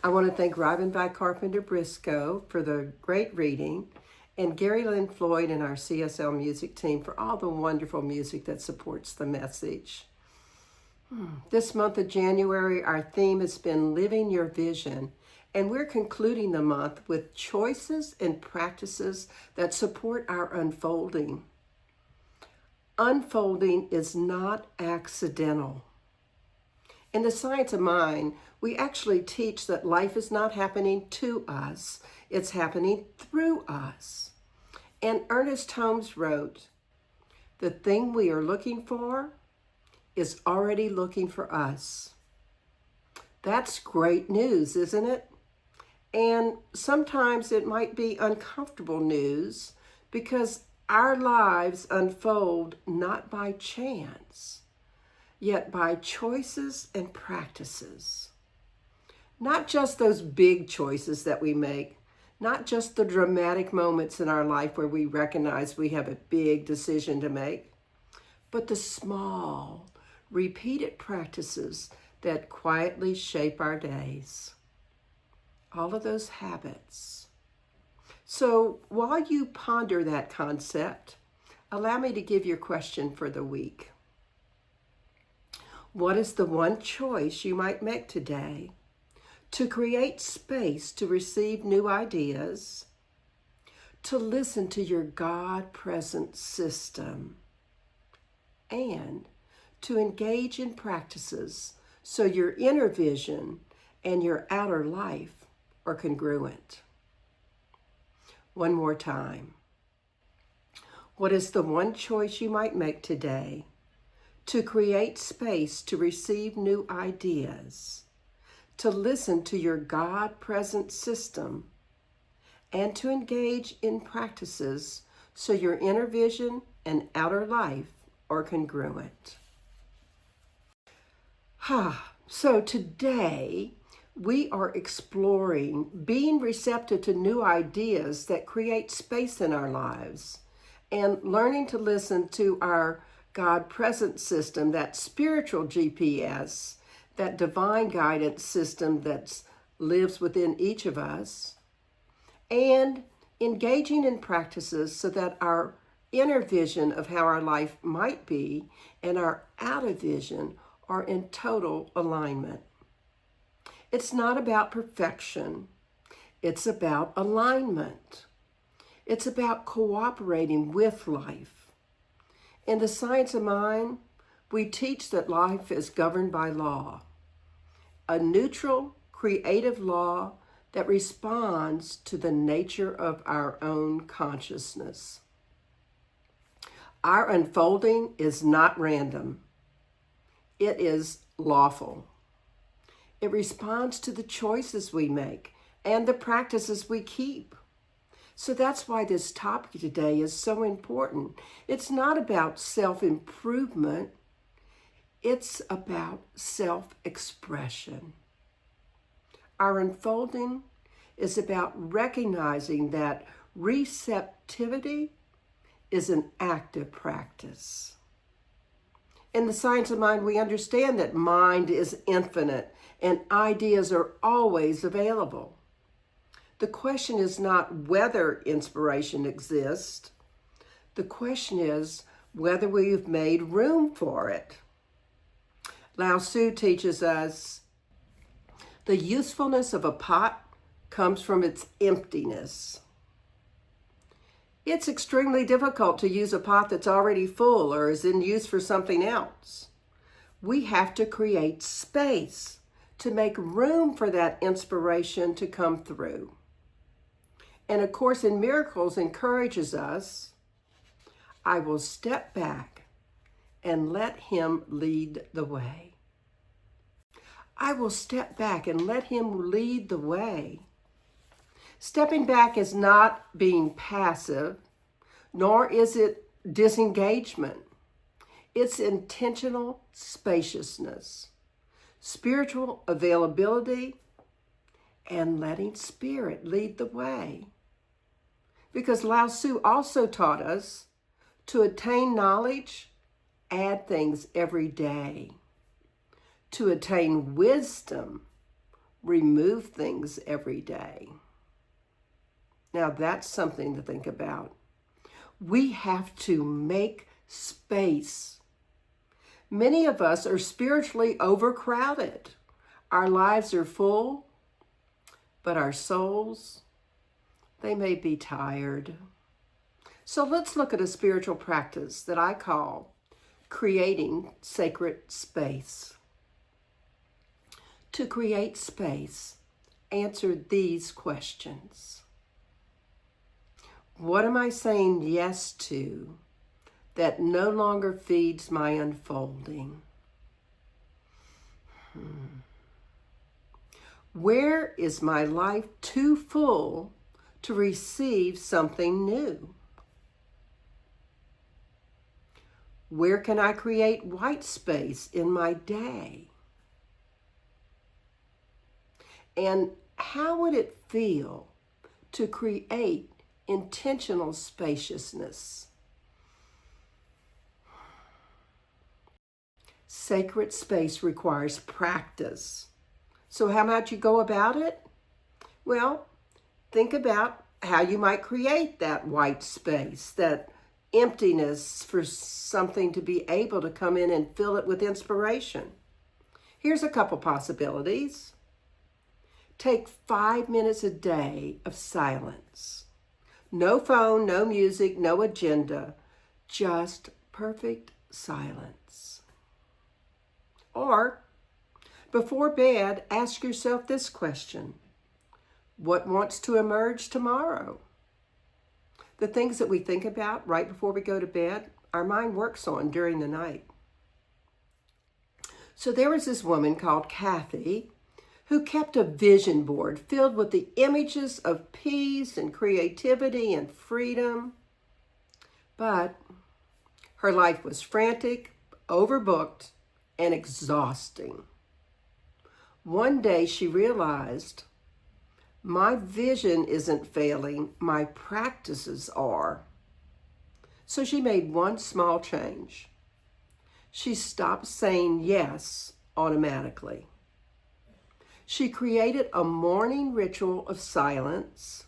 I want to thank Robin by Carpenter Briscoe for the great reading, and Gary Lynn Floyd and our CSL music team for all the wonderful music that supports the message. This month of January, our theme has been Living Your Vision, and we're concluding the month with choices and practices that support our unfolding. Unfolding is not accidental. In the Science of Mind, we actually teach that life is not happening to us, it's happening through us. And Ernest Holmes wrote, "The thing we are looking for is already looking for us." That's great news, isn't it? And sometimes it might be uncomfortable news because our lives unfold not by chance, yet by choices and practices. Not just those big choices that we make, not just the dramatic moments in our life where we recognize we have a big decision to make, but the small, repeated practices that quietly shape our days. All of those habits. So while you ponder that concept, allow me to give you a question for the week. What is the one choice you might make today to create space to receive new ideas, to listen to your God-present system, and to engage in practices so your inner vision and your outer life are congruent? One more time. What is the one choice you might make today to create space to receive new ideas, to listen to your God-present system, and to engage in practices so your inner vision and outer life are congruent? So today, we are exploring being receptive to new ideas that create space in our lives and learning to listen to our God-present system, that spiritual GPS, that divine guidance system that lives within each of us, and engaging in practices so that our inner vision of how our life might be and our outer vision are in total alignment. It's not about perfection. It's about alignment. It's about cooperating with life. In the Science of Mind, we teach that life is governed by law, a neutral, creative law that responds to the nature of our own consciousness. Our unfolding is not random. It is lawful. It responds to the choices we make and the practices we keep. So that's why this topic today is so important. It's not about self-improvement. It's about self-expression. Our unfolding is about recognizing that receptivity is an active practice. In the Science of Mind, we understand that mind is infinite and ideas are always available. The question is not whether inspiration exists. The question is whether we've made room for it. Lao Tzu teaches us the usefulness of a pot comes from its emptiness. It's extremely difficult to use a pot that's already full or is in use for something else. We have to create space to make room for that inspiration to come through. And A Course in Miracles encourages us, I will step back and let him lead the way. I will step back and let him lead the way. Stepping back is not being passive, nor is it disengagement. It's intentional spaciousness, spiritual availability, and letting spirit lead the way. Because Lao Tzu also taught us to attain knowledge, add things every day. To attain wisdom, remove things every day. Now that's something to think about. We have to make space. Many of us are spiritually overcrowded. Our lives are full, but our souls, they may be tired. So let's look at a spiritual practice that I call creating sacred space. To create space, answer these questions. What am I saying yes to that no longer feeds my unfolding? Where is my life too full to receive something new? Where can I create white space in my day? And how would it feel to create intentional spaciousness? Sacred space requires practice. So how might you go about it? Well, think about how you might create that white space, that emptiness, for something to be able to come in and fill it with inspiration. Here's a couple possibilities. Take 5 minutes a day of silence. No phone, no music, no agenda, just perfect silence. Or, before bed, ask yourself this question: what wants to emerge tomorrow? The things that we think about right before we go to bed, our mind works on during the night. So there was this woman called Kathy who kept a vision board filled with the images of peace and creativity and freedom. But her life was frantic, overbooked, and exhausting. One day she realized, my vision isn't failing, my practices are. So she made one small change. She stopped saying yes automatically. She created a morning ritual of silence,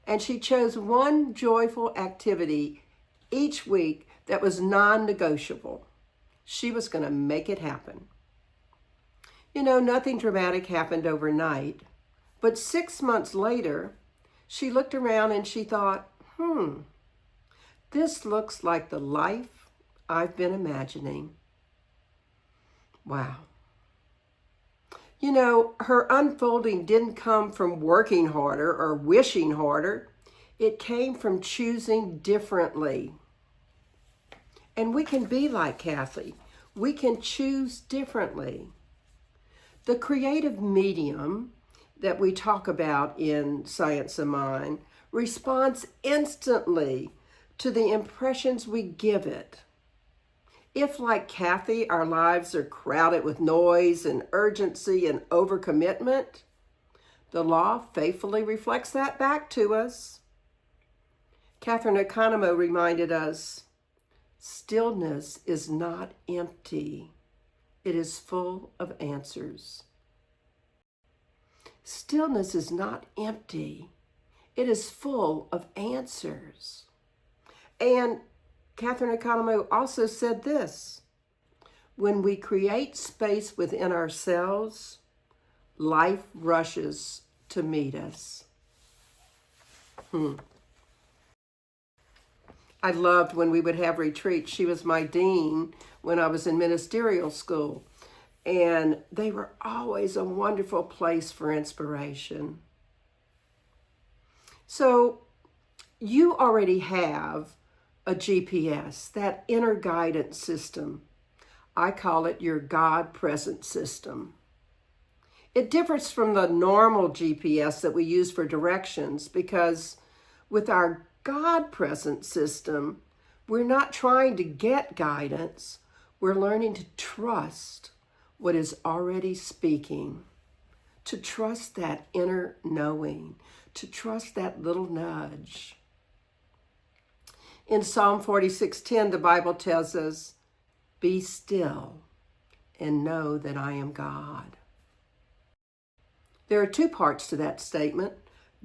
and she chose one joyful activity each week that was non-negotiable. She was going to make it happen. You know, nothing dramatic happened overnight, but 6 months later, she looked around and she thought, this looks like the life I've been imagining. Wow. You know, her unfolding didn't come from working harder or wishing harder. It came from choosing differently. And we can be like Kathy. We can choose differently. The creative medium that we talk about in Science of Mind responds instantly to the impressions we give it. If, like Kathy, our lives are crowded with noise and urgency and overcommitment, the law faithfully reflects that back to us. Katherine Economou reminded us, stillness is not empty. It is full of answers. Stillness is not empty. It is full of answers. And Katherine Economou also said this: when we create space within ourselves, life rushes to meet us. I loved when we would have retreats. She was my dean when I was in ministerial school, and they were always a wonderful place for inspiration. So you already have a GPS, that inner guidance system. I call it your God present system. It differs from the normal GPS that we use for directions because with our God present system, we're not trying to get guidance. We're learning to trust what is already speaking, to trust that inner knowing, to trust that little nudge. In Psalm 46:10, the Bible tells us, be still and know that I am God. There are two parts to that statement.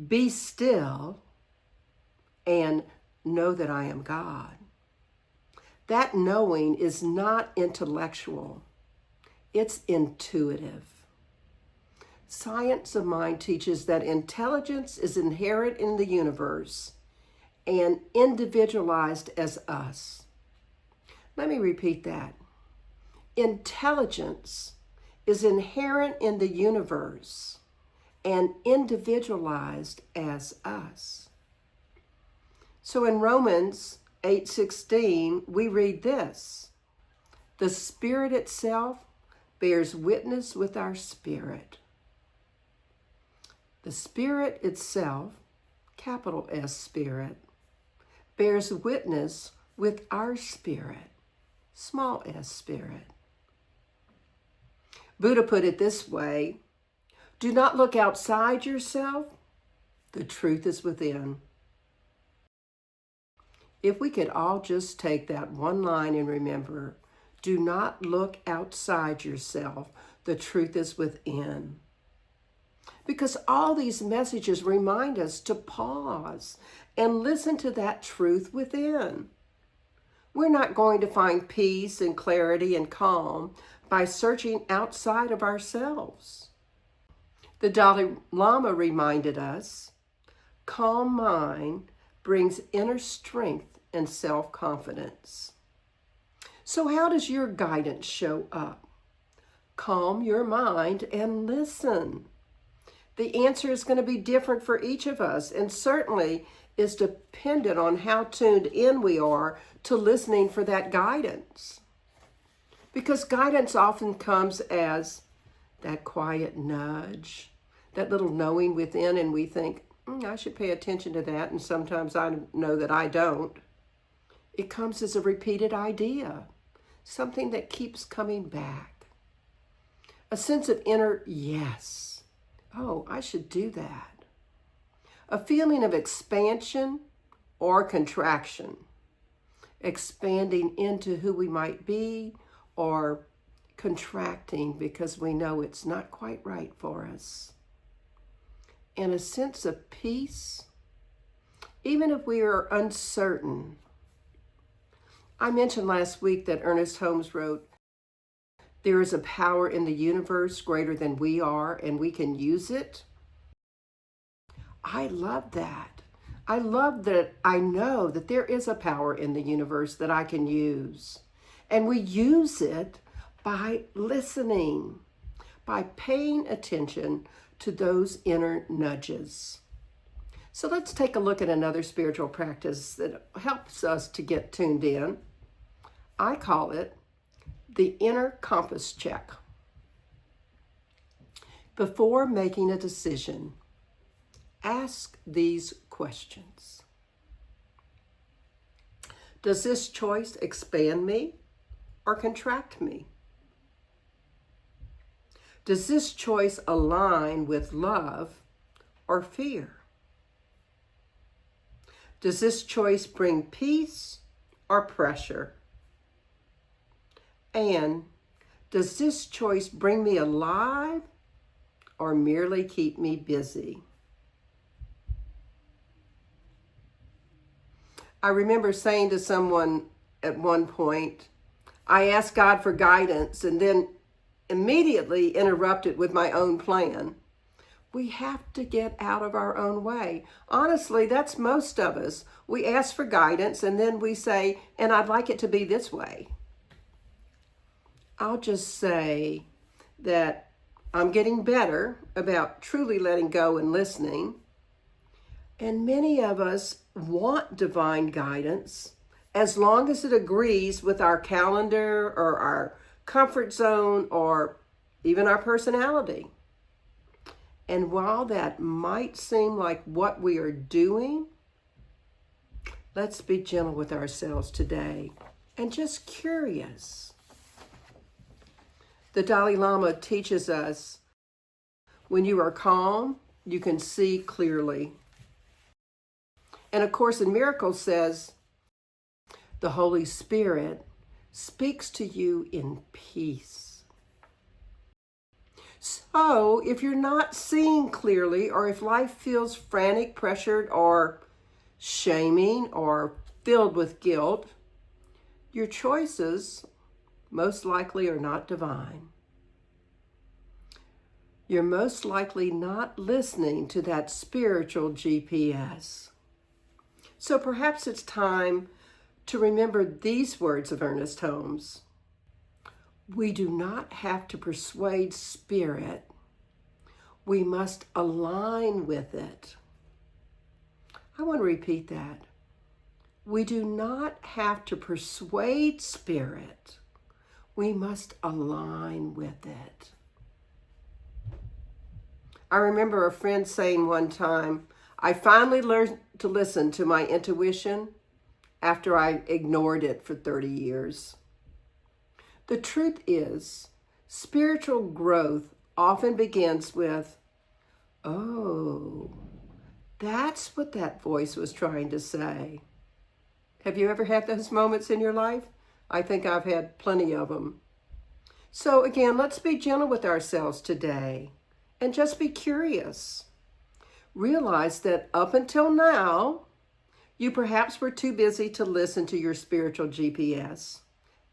Be still and know that I am God. That knowing is not intellectual. It's intuitive. Science of mind teaches that intelligence is inherent in the universe and individualized as us. Let me repeat that. Intelligence is inherent in the universe and individualized as us. So in Romans 8:16, we read this: the Spirit itself bears witness with our spirit. The Spirit itself, capital S Spirit, bears witness with our spirit, small s spirit. Buddha put it this way: do not look outside yourself. The truth is within. If we could all just take that one line and remember, do not look outside yourself. The truth is within. Because all these messages remind us to pause and listen to that truth within. We're not going to find peace and clarity and calm by searching outside of ourselves. The Dalai Lama reminded us, calm mind brings inner strength and self-confidence. So how does your guidance show up? Calm your mind and listen. The answer is going to be different for each of us, and certainly is dependent on how tuned in we are to listening for that guidance. Because guidance often comes as that quiet nudge, that little knowing within, and we think, I should pay attention to that, and sometimes I know that I don't. It comes as a repeated idea, something that keeps coming back. A sense of inner yes. Oh, I should do that. A feeling of expansion or contraction. Expanding into who we might be or contracting because we know it's not quite right for us. And a sense of peace, even if we are uncertain. I mentioned last week that Ernest Holmes wrote, there is a power in the universe greater than we are, and we can use it. I love that. I love that I know that there is a power in the universe that I can use. And we use it by listening, by paying attention to those inner nudges. So let's take a look at another spiritual practice that helps us to get tuned in. I call it the inner compass check. Before making a decision, ask these questions. Does this choice expand me or contract me? Does this choice align with love or fear? Does this choice bring peace or pressure? And does this choice bring me alive or merely keep me busy? I remember saying to someone at one point, I asked God for guidance and then immediately interrupted with my own plan. We have to get out of our own way. Honestly, that's most of us. We ask for guidance and then we say, and I'd like it to be this way. I'll just say that I'm getting better about truly letting go and listening. And many of us want divine guidance as long as it agrees with our calendar or our comfort zone or even our personality. And while that might seem like what we are doing, let's be gentle with ourselves today and just curious. The Dalai Lama teaches us, when you are calm, you can see clearly. And A Course in Miracles says, the Holy Spirit speaks to you in peace. So if you're not seeing clearly, or if life feels frantic, pressured, or shaming, or filled with guilt, your choices most likely are not divine. You're most likely not listening to that spiritual GPS. So perhaps it's time to remember these words of Ernest Holmes. We do not have to persuade spirit. We must align with it. I want to repeat that. We do not have to persuade spirit. We must align with it. I remember a friend saying one time, I finally learned to listen to my intuition after I ignored it for 30 years. The truth is, spiritual growth often begins with, oh, that's what that voice was trying to say. Have you ever had those moments in your life? I think I've had plenty of them. So again, let's be gentle with ourselves today and just be curious. Realize that up until now, you perhaps were too busy to listen to your spiritual GPS.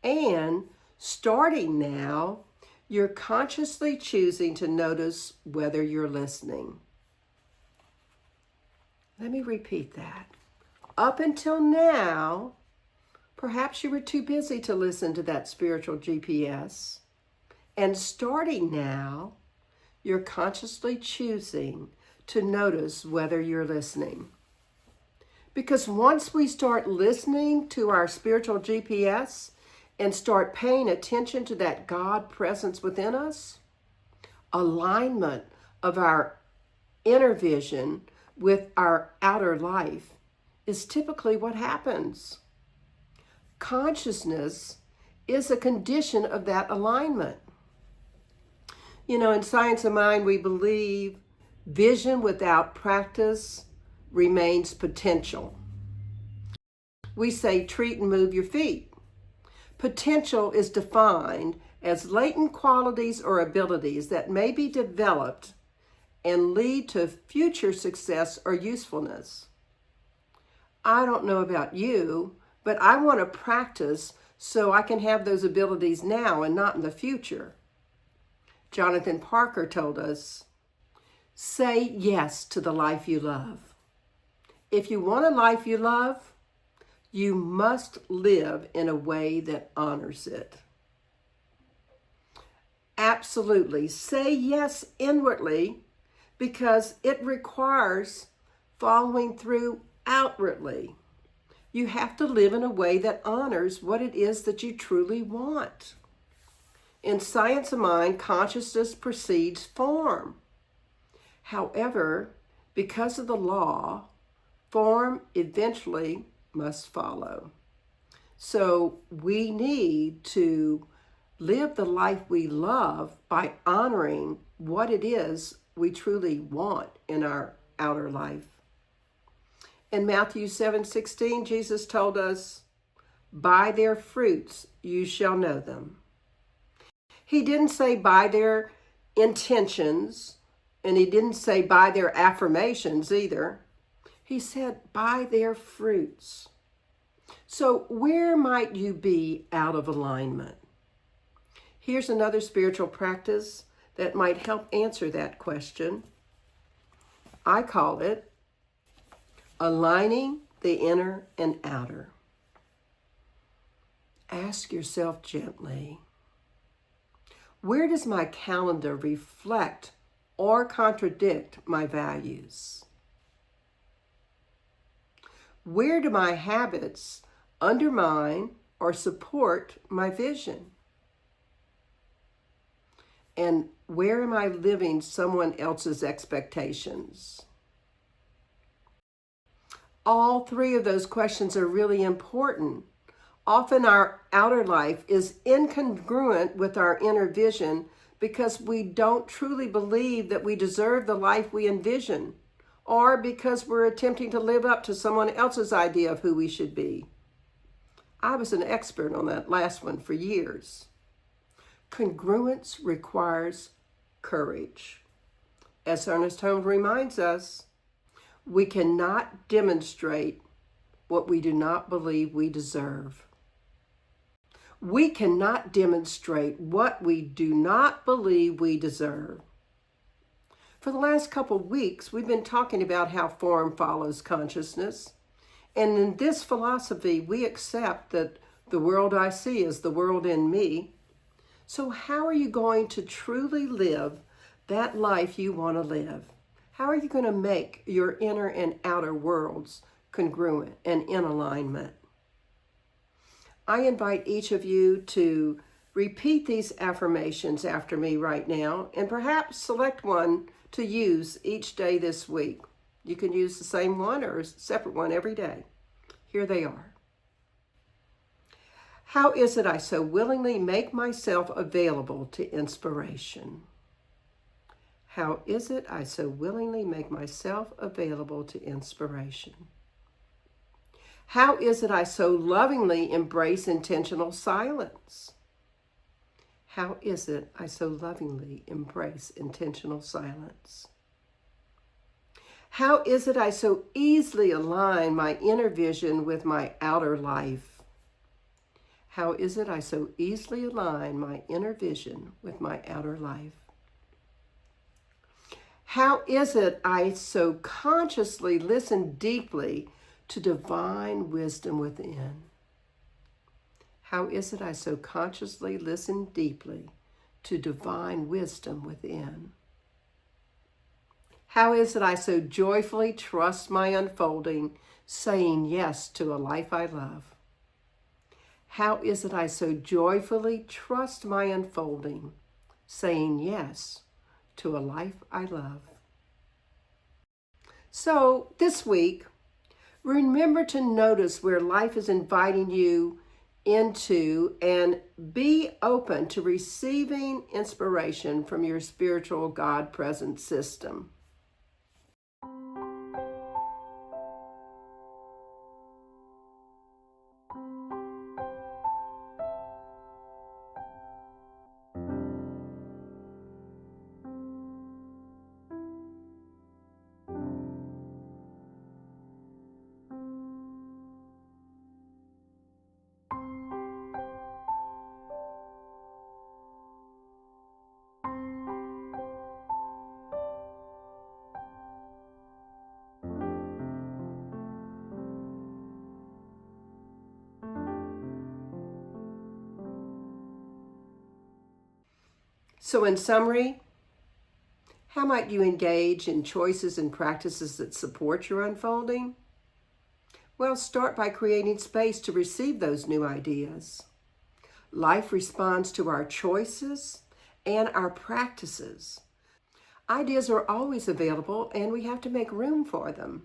And starting now, you're consciously choosing to notice whether you're listening. Let me repeat that. Up until now, perhaps you were too busy to listen to that spiritual GPS. And starting now, you're consciously choosing to notice whether you're listening. Because once we start listening to our spiritual GPS and start paying attention to that God presence within us, alignment of our inner vision with our outer life is typically what happens. Consciousness is a condition of that alignment. You know, in Science of Mind, we believe vision without practice remains potential. We say treat and move your feet. Potential is defined as latent qualities or abilities that may be developed and lead to future success or usefulness. I don't know about you, but I want to practice so I can have those abilities now and not in the future. Jonathan Parker told us, say yes to the life you love. If you want a life you love, you must live in a way that honors it. Absolutely. Say yes inwardly because it requires following through outwardly. You have to live in a way that honors what it is that you truly want. In Science of Mind, consciousness precedes form. However, because of the law, form eventually must follow. So we need to live the life we love by honoring what it is we truly want in our outer life. In Matthew 7:16, Jesus told us, by their fruits you shall know them. He didn't say by their intentions, and he didn't say by their affirmations either. He said by their fruits. So where might you be out of alignment? Here's another spiritual practice that might help answer that question. I call it aligning the inner and outer. Ask yourself gently, where does my calendar reflect or contradict my values? Where do my habits undermine or support my vision? And where am I living someone else's expectations? All three of those questions are really important. Often our outer life is incongruent with our inner vision because we don't truly believe that we deserve the life we envision, or because we're attempting to live up to someone else's idea of who we should be. I was an expert on that last one for years. Congruence requires courage. As Ernest Holmes reminds us, we cannot demonstrate what we do not believe we deserve. We cannot demonstrate what we do not believe we deserve. For the last couple of weeks, we've been talking about how form follows consciousness. And in this philosophy, we accept that the world I see is the world in me. So how are you going to truly live that life you want to live? How are you going to make your inner and outer worlds congruent and in alignment? I invite each of you to repeat these affirmations after me right now, and perhaps select one to use each day this week. You can use the same one or a separate one every day. Here they are. How is it I so willingly make myself available to inspiration? How is it I so willingly make myself available to inspiration? How is it I so lovingly embrace intentional silence? How is it I so lovingly embrace intentional silence? How is it I so easily align my inner vision with my outer life? How is it I so easily align my inner vision with my outer life? How is it I so consciously listen deeply to divine wisdom within? How is it I so consciously listen deeply to divine wisdom within? How is it I so joyfully trust my unfolding, saying yes to a life I love? How is it I so joyfully trust my unfolding, saying yes to a life I love? So this week, remember to notice where life is inviting you into and be open to receiving inspiration from your spiritual God presence system. So in summary, how might you engage in choices and practices that support your unfolding? Well, start by creating space to receive those new ideas. Life responds to our choices and our practices. Ideas are always available, and we have to make room for them.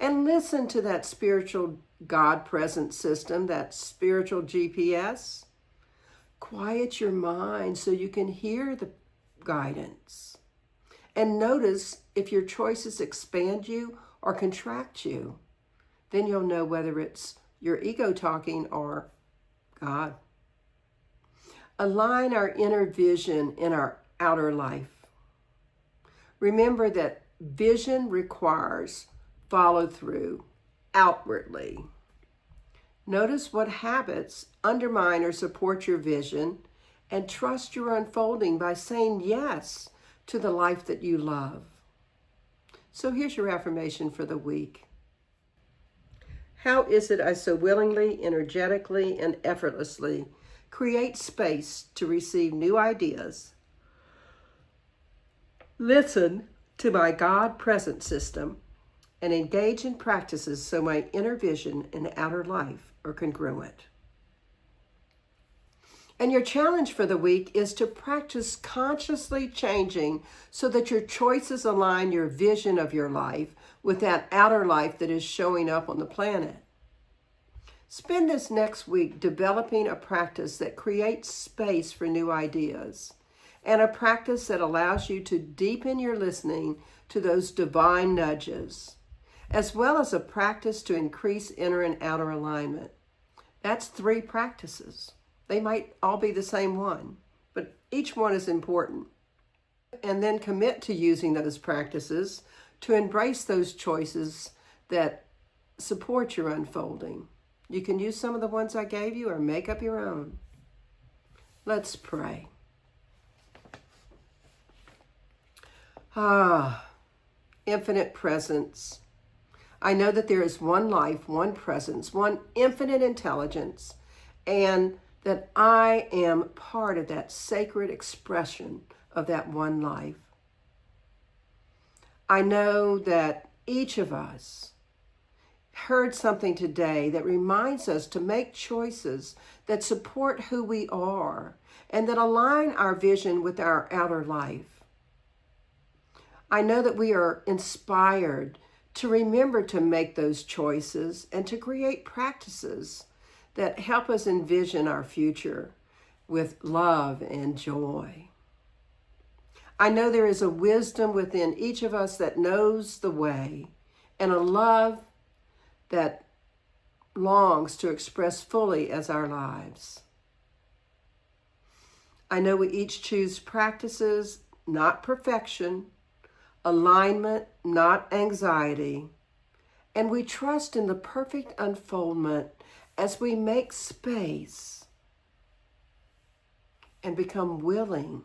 And listen to that spiritual God presence system, that spiritual GPS. Quiet your mind so you can hear the guidance. And notice if your choices expand you or contract you. Then you'll know whether it's your ego talking or God. Align our inner vision in our outer life. Remember that vision requires follow through outwardly. Notice what habits undermine or support your vision, and trust your unfolding by saying yes to the life that you love. So here's your affirmation for the week. How is it I so willingly, energetically, and effortlessly create space to receive new ideas, listen to my God present system, and engage in practices so my inner vision and outer life are congruent? And your challenge for the week is to practice consciously changing so that your choices align your vision of your life with that outer life that is showing up on the planet. Spend this next week developing a practice that creates space for new ideas, and a practice that allows you to deepen your listening to those divine nudges, as well as a practice to increase inner and outer alignment. That's 3 practices. They might all be the same one, but each one is important. and then commit to using those practices to embrace those choices that support your unfolding. You can use some of the ones I gave you or make up your own. Let's pray. Infinite presence. I know that there is one life, one presence, one infinite intelligence, and that I am part of that sacred expression of that one life. I know that each of us heard something today that reminds us to make choices that support who we are and that align our vision with our outer life. I know that we are inspired to remember to make those choices and to create practices that help us envision our future with love and joy. I know there is a wisdom within each of us that knows the way and a love that longs to express fully as our lives. I know we each choose practices, not perfection, alignment, not anxiety, and we trust in the perfect unfoldment as we make space and become willing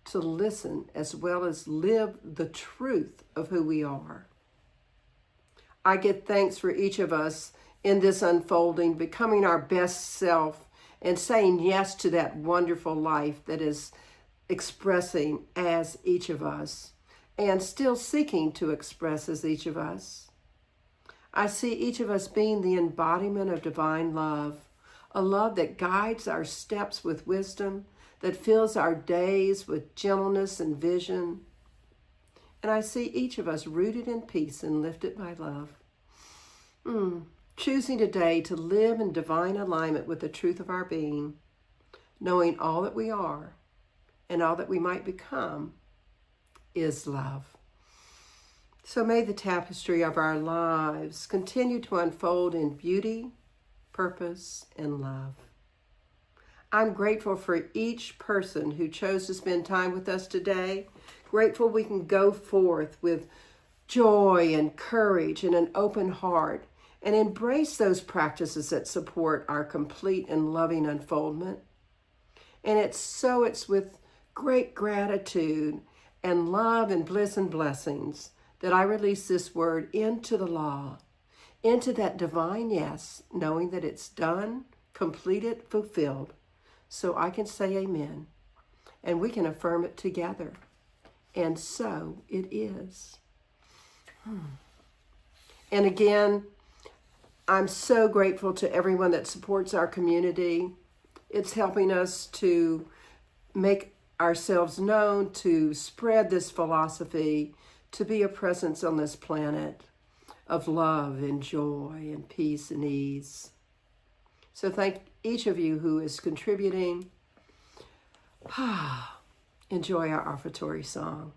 to listen as well as live the truth of who we are. I give thanks for each of us in this unfolding, becoming our best self and saying yes to that wonderful life that is expressing as each of us and still seeking to express as each of us. I see each of us being the embodiment of divine love, a love that guides our steps with wisdom, that fills our days with gentleness and vision. And I see each of us rooted in peace and lifted by love. Choosing today to live in divine alignment with the truth of our being, knowing all that we are and all that we might become is love. So may the tapestry of our lives continue to unfold in beauty, purpose, and love. I'm grateful for each person who chose to spend time with us today. Grateful we can go forth with joy and courage and an open heart and embrace those practices that support our complete and loving unfoldment. And it's with great gratitude and love and bliss and blessings that I release this word into the law, into that divine yes, knowing that it's done, completed, fulfilled. So I can say amen, and we can affirm it together. And so it is. And again, I'm so grateful to everyone that supports our community. It's helping us to make ourselves known, to spread this philosophy, to be a presence on this planet of love and joy and peace and ease. So thank each of you who is contributing. Enjoy our offertory song.